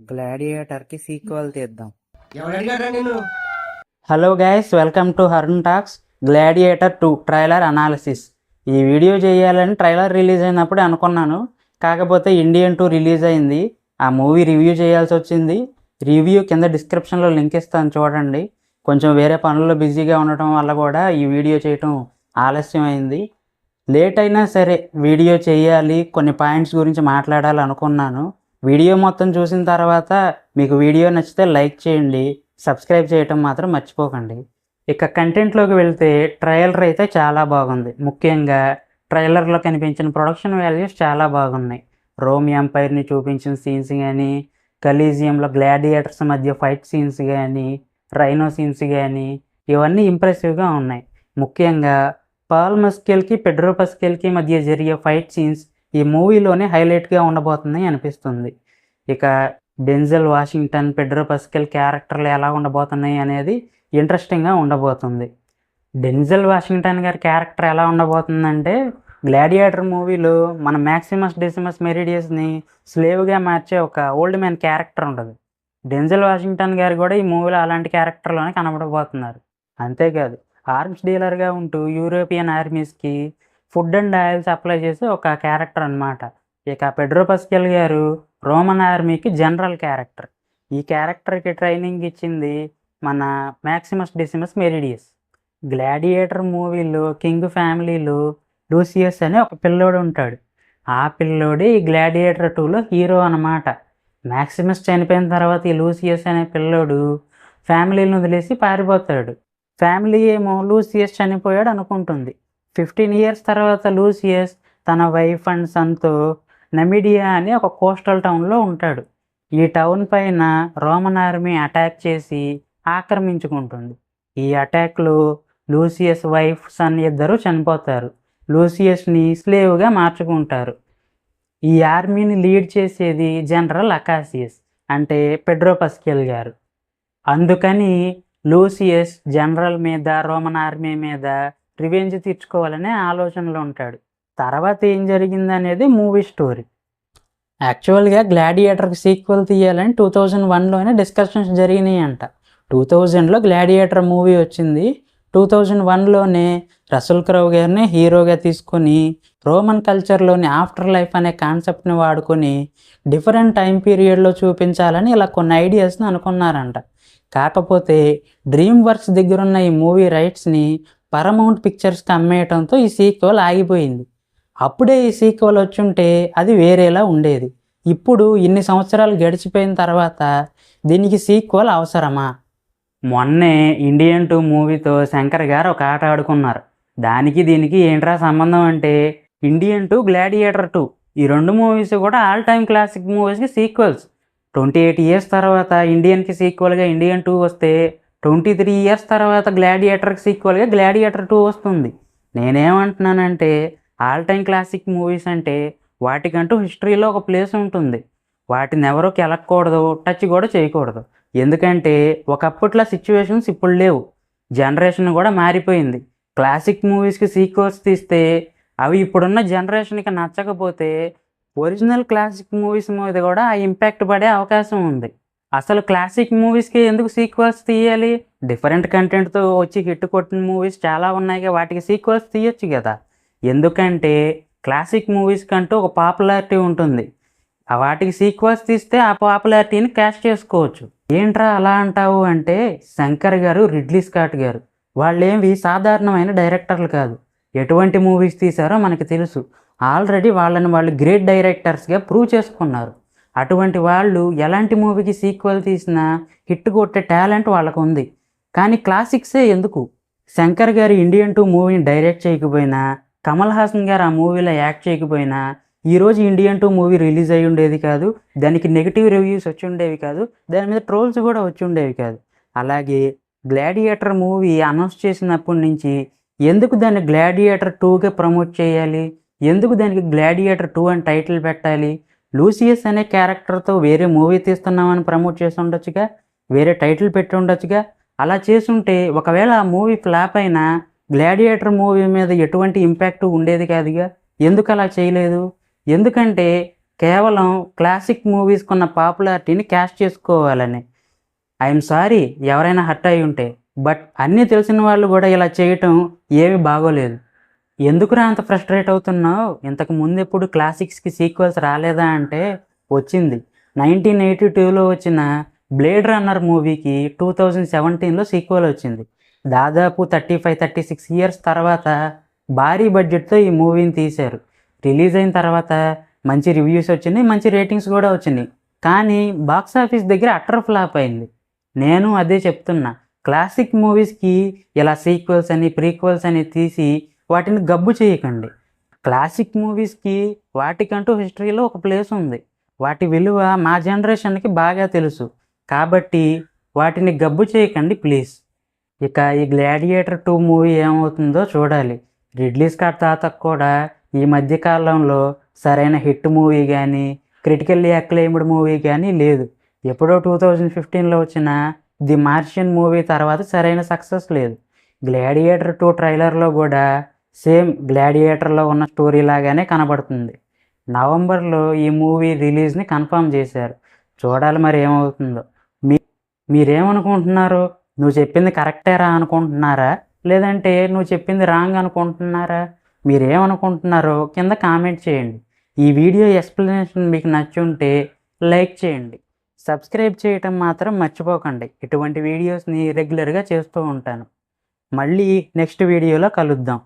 గ్లాడియేటర్కి sequel తీద్దాం. ఎవడడిగారా నేను? Hello guys, welcome to హర్న్ talks. Gladiator 2 trailer analysis. ఈ వీడియో చేయాలని ట్రైలర్ రిలీజ్ అయినప్పుడే అనుకున్నాను. కాకపోతే ఇండియన్ 2 రిలీజ్ అయింది. ఆ మూవీ రివ్యూ చేయాల్సి వచ్చింది. రివ్యూ కింద డిస్క్రిప్షన్లో లింక్ ఇస్తాను, చూడండి. కొంచెం వేరే పనుల్లో బిజీగా ఉండటం వల్ల కూడా ఈ వీడియో చేయటం ఆలస్యం అయింది. లేట్ అయినా సరే వీడియో చేయాలి, కొన్ని పాయింట్స్ గురించి మాట్లాడాలి అనుకున్నాను. వీడియో మొత్తం చూసిన తర్వాత మీకు వీడియో నచ్చితే లైక్ చేయండి, సబ్స్క్రైబ్ చేయటం మాత్రం మర్చిపోకండి. ఇక కంటెంట్లోకి వెళ్తే ట్రైలర్ అయితే చాలా బాగుంది. ముఖ్యంగా ట్రైలర్లో కనిపించిన ప్రొడక్షన్ వాల్యూస్ చాలా బాగున్నాయి. రోమ్ ఎంపైర్ని చూపించిన సీన్స్ కానీ, కలీజియంలో గ్లాడియేటర్స్ మధ్య ఫైట్ సీన్స్ కానీ, రైనో సీన్స్ కానీ, ఇవన్నీ ఇంప్రెసివ్గా ఉన్నాయి. ముఖ్యంగా పాల్ మస్కెల్కి పెడ్రో పస్కెల్కి మధ్య జరిగే ఫైట్ సీన్స్ ఈ మూవీలోనే హైలైట్గా ఉండబోతుంది అనిపిస్తుంది. ఇక డెన్జెల్ వాషింగ్టన్, పెడ్రో పస్కెల్ క్యారెక్టర్లు ఎలా ఉండబోతున్నాయి అనేది ఇంట్రెస్టింగ్గా ఉండబోతుంది. డెన్జెల్ వాషింగ్టన్ గారి క్యారెక్టర్ ఎలా ఉండబోతుందంటే, గ్లాడియేటర్ మూవీలో మన మ్యాక్సిమస్ డెసిమస్ మెరిడియస్ని స్లేవ్గా మార్చే ఒక ఓల్డ్ మ్యాన్ క్యారెక్టర్ ఉంటుంది. డెన్జెల్ వాషింగ్టన్ గారు కూడా ఈ మూవీలో అలాంటి క్యారెక్టర్లోనే కనబడబోతున్నారు. అంతేకాదు, ఆర్మ్స్ డీలర్గా ఉంటూ యూరోపియన్ ఆర్మీస్కి ఫుడ్ అండ్ ఆయిల్ సప్లై చేసే ఒక క్యారెక్టర్ అనమాట. ఇక పెడ్రో పస్కెల్ గారు రోమన్ ఆర్మీకి జనరల్ క్యారెక్టర్. ఈ క్యారెక్టర్కి ట్రైనింగ్ ఇచ్చింది మన మ్యాక్సిమస్ డెసిమస్ మెరిడియస్. గ్లాడియేటర్ మూవీలో కింగ్ ఫ్యామిలీలో లూసియస్ అనే ఒక పిల్లోడు ఉంటాడు. ఆ పిల్లోడే ఈ గ్లాడియేటర్ 2లో హీరో అనమాట. మ్యాక్సిమస్ చనిపోయిన తర్వాత ఈ లూసియస్ అనే పిల్లోడు ఫ్యామిలీని వదిలేసి పారిపోతాడు. ఫ్యామిలీ ఏమో లూసియస్ చనిపోయాడు అనుకుంటుంది. 15 years తర్వాత లూసియస్ తన వైఫ్ అండ్ సన్తో నమిడియా అనే ఒక కోస్టల్ టౌన్లో ఉంటాడు. ఈ టౌన్ పైన రోమన్ ఆర్మీ అటాక్ చేసి ఆక్రమించుకుంటుంది. ఈ అటాక్లో లూసియస్ వైఫ్, సన్ ఇద్దరు చనిపోతారు. లూసియస్ని స్లేవ్గా మార్చుకుంటారు. ఈ ఆర్మీని లీడ్ చేసేది జనరల్ అకాసియస్, అంటే పెడ్రో పస్కెల్ గారు. అందుకని లూసియస్ జనరల్ మీద, రోమన్ ఆర్మీ మీద రివెంజ్ తీర్చుకోవాలనే ఆలోచనలో ఉంటాడు. తర్వాత ఏం జరిగింది అనేది మూవీ స్టోరీ. యాక్చువల్గా గ్లాడియేటర్కి సీక్వెల్ తీయాలని 2001లోనే డిస్కషన్స్ జరిగినాయి అంట. 2000లో గ్లాడియేటర్ మూవీ వచ్చింది. 2001లోనే రసల్ క్రౌ గారిని హీరోగా తీసుకొని రోమన్ కల్చర్లోని ఆఫ్టర్ లైఫ్ అనే కాన్సెప్ట్ని వాడుకొని డిఫరెంట్ టైం పీరియడ్లో చూపించాలని ఇలా కొన్ని ఐడియాస్ని అనుకున్నారంట. కాకపోతే డ్రీమ్ వర్క్స్ దగ్గరున్న ఈ మూవీ రైట్స్ని పరమౌంట్ పిక్చర్స్కి అమ్మేయడంతో ఈ సీక్వెల్ ఆగిపోయింది. అప్పుడే ఈ సీక్వెల్ వచ్చుంటే అది వేరేలా ఉండేది. ఇప్పుడు ఇన్ని సంవత్సరాలు గడిచిపోయిన తర్వాత దీనికి సీక్వెల్ అవసరమా? మొన్నే ఇండియన్ 2 మూవీతో శంకర్ గారు ఒక ఆట ఆడుకున్నారు. దానికి దీనికి ఏంట్రా సంబంధం అంటే, ఇండియన్ 2, గ్లాడియేటర్ 2 ఈ రెండు మూవీస్ కూడా ఆల్ టైమ్ క్లాసిక్ మూవీస్కి సీక్వెల్స్. 28 years తర్వాత ఇండియన్కి సీక్వెల్గా ఇండియన్ 2 వస్తే 23 years తర్వాత గ్లాడియేటర్కి సీక్వెల్గా గ్లాడియేటర్ 2 వస్తుంది. నేనేమంటున్నానంటే, ఆల్ టైమ్ క్లాసిక్ మూవీస్ అంటే వాటికంటూ హిస్టరీలో ఒక ప్లేస్ ఉంటుంది. వాటిని ఎవరో కెలక్కూడదు, టచ్ కూడా చేయకూడదు. ఎందుకంటే ఒకప్పట్లో సిచ్యువేషన్స్ ఇప్పుడు లేవు. జనరేషన్ కూడా మారిపోయింది. క్లాసిక్ మూవీస్కి సీక్వెల్స్ తీస్తే అవి ఇప్పుడున్న జనరేషన్కి నచ్చకపోతే ఒరిజినల్ క్లాసిక్ మూవీస్ మీద కూడా ఆ ఇంపాక్ట్ పడే అవకాశం ఉంది. అసలు క్లాసిక్ మూవీస్కి ఎందుకు సీక్వెల్స్ తీయాలి? డిఫరెంట్ కంటెంట్తో వచ్చి హిట్ కొట్టిన మూవీస్ చాలా ఉన్నాయి, వాటికి సీక్వెల్స్ తీయొచ్చు కదా. ఎందుకంటే క్లాసిక్ మూవీస్ కంటూ ఒక పాపులారిటీ ఉంటుంది. వాటికి సీక్వెల్స్ తీస్తే ఆ పాపులారిటీని క్యాష్ చేసుకోవచ్చు. ఏంట్రా అలా అంటావు అంటే, శంకర్ గారు, రిడ్లీ స్కాట్ గారు వాళ్ళేమి సాధారణమైన డైరెక్టర్లు కాదు. ఎటువంటి మూవీస్ తీశారో మనకి తెలుసు. ఆల్రెడీ వాళ్ళని వాళ్ళు గ్రేట్ డైరెక్టర్స్గా ప్రూవ్ చేసుకున్నారు. అటువంటి వాళ్ళు ఎలాంటి మూవీకి సీక్వెల్ తీసినా హిట్ కొట్టే టాలెంట్ వాళ్ళకు ఉంది. కానీ క్లాసిక్సే ఎందుకు? శంకర్ గారు ఇండియన్ 2 మూవీని డైరెక్ట్ చేయకపోయినా, కమల్ హాసన్ గారు ఆ మూవీలో యాక్ట్ చేయకపోయినా ఈరోజు ఇండియన్ 2 మూవీ రిలీజ్ అయ్యి ఉండేది కాదు. దానికి నెగిటివ్ రివ్యూస్ వచ్చి ఉండేవి కాదు. దాని మీద ట్రోల్స్ కూడా వచ్చి ఉండేవి కాదు. అలాగే గ్లాడియేటర్ మూవీ అనౌన్స్ చేసినప్పటి నుంచి ఎందుకు దాన్ని గ్లాడియేటర్ 2గా ప్రమోట్ చేయాలి? ఎందుకు దానికి గ్లాడియేటర్ 2 అని టైటిల్ పెట్టాలి? లూసియస్ అనే క్యారెక్టర్తో వేరే మూవీ తీస్తున్నామని ప్రమోట్ చేసి ఉండొచ్చుగా, వేరే టైటిల్ పెట్టి ఉండొచ్చుగా. అలా చేసుంటే ఒకవేళ ఆ మూవీ ఫ్లాప్ అయినా గ్లాడియేటర్ మూవీ మీద ఎటువంటి ఇంపాక్ట్ ఉండేది కాదుగా. ఎందుకు అలా చేయలేదు? ఎందుకంటే కేవలం క్లాసిక్ మూవీస్కి ఉన్న పాపులారిటీని క్యాష్ చేసుకోవాలని. ఐఎమ్ సారీ ఎవరైనా హర్ట్ అయి ఉంటే, బట్ అన్నీ తెలిసిన వాళ్ళు కూడా ఇలా చేయటం ఏమీ బాగోలేదు. ఎందుకురా అంత ఫ్రస్ట్రేట్ అవుతున్నావు? ఇంతకు ముందు ఎప్పుడు క్లాసిక్స్కి సీక్వెల్స్ రాలేదా అంటే వచ్చింది. 1982లో వచ్చిన బ్లేడ్ రన్నర్ మూవీకి 2017లో సీక్వెల్ వచ్చింది. దాదాపు 35-36 ఇయర్స్ తర్వాత భారీ బడ్జెట్తో ఈ మూవీని తీశారు. రిలీజ్ అయిన తర్వాత మంచి రివ్యూస్ వచ్చినాయి, మంచి రేటింగ్స్ కూడా వచ్చినాయి. కానీ బాక్స్ ఆఫీస్ దగ్గర అట్టర్ ఫ్లాప్ అయింది. నేను అదే చెప్తున్నా, క్లాసిక్ మూవీస్కి ఇలా సీక్వెల్స్ అని ప్రీక్వెల్స్ అని తీసి వాటిని గబ్బు చేయకండి. క్లాసిక్ మూవీస్కి వాటికంటూ హిస్టరీలో ఒక ప్లేస్ ఉంది. వాటి విలువ మా జనరేషన్కి బాగా తెలుసు. కాబట్టి వాటిని గబ్బు చేయకండి ప్లీజ్. ఇక ఈ గ్లాడియేటర్ 2 మూవీ ఏమవుతుందో చూడాలి. రిడ్లీ స్కాట్ తాతకు కూడా ఈ మధ్యకాలంలో సరైన హిట్ మూవీ కానీ క్రిటికల్లీ అక్లెయిమ్డ్ మూవీ కానీ లేదు. ఎప్పుడో 2015లో వచ్చిన ది మార్షియన్ మూవీ తర్వాత సరైన సక్సెస్ లేదు. గ్లాడియేటర్ 2 ట్రైలర్లో కూడా సేమ్ గ్లాడియేటర్లో ఉన్న స్టోరీ లాగానే కనబడుతుంది. నవంబర్లో ఈ మూవీ రిలీజ్ని కన్ఫర్మ్ చేశారు. చూడాలి మరి ఏమవుతుందో. మీరేమనుకుంటున్నారు? నువ్వు చెప్పింది కరెక్టేరా అనుకుంటున్నారా, లేదంటే నువ్వు చెప్పింది రాంగ్ అనుకుంటున్నారా? మీరేమనుకుంటున్నారో కింద కామెంట్ చేయండి. ఈ వీడియో ఎక్స్ప్లెనేషన్ మీకు నచ్చుంటే లైక్ చేయండి. సబ్స్క్రైబ్ చేయటం మాత్రం మర్చిపోకండి. ఇటువంటి వీడియోస్ని రెగ్యులర్గా చేస్తూ ఉంటాను. మళ్ళీ నెక్స్ట్ వీడియోలో కలుద్దాం.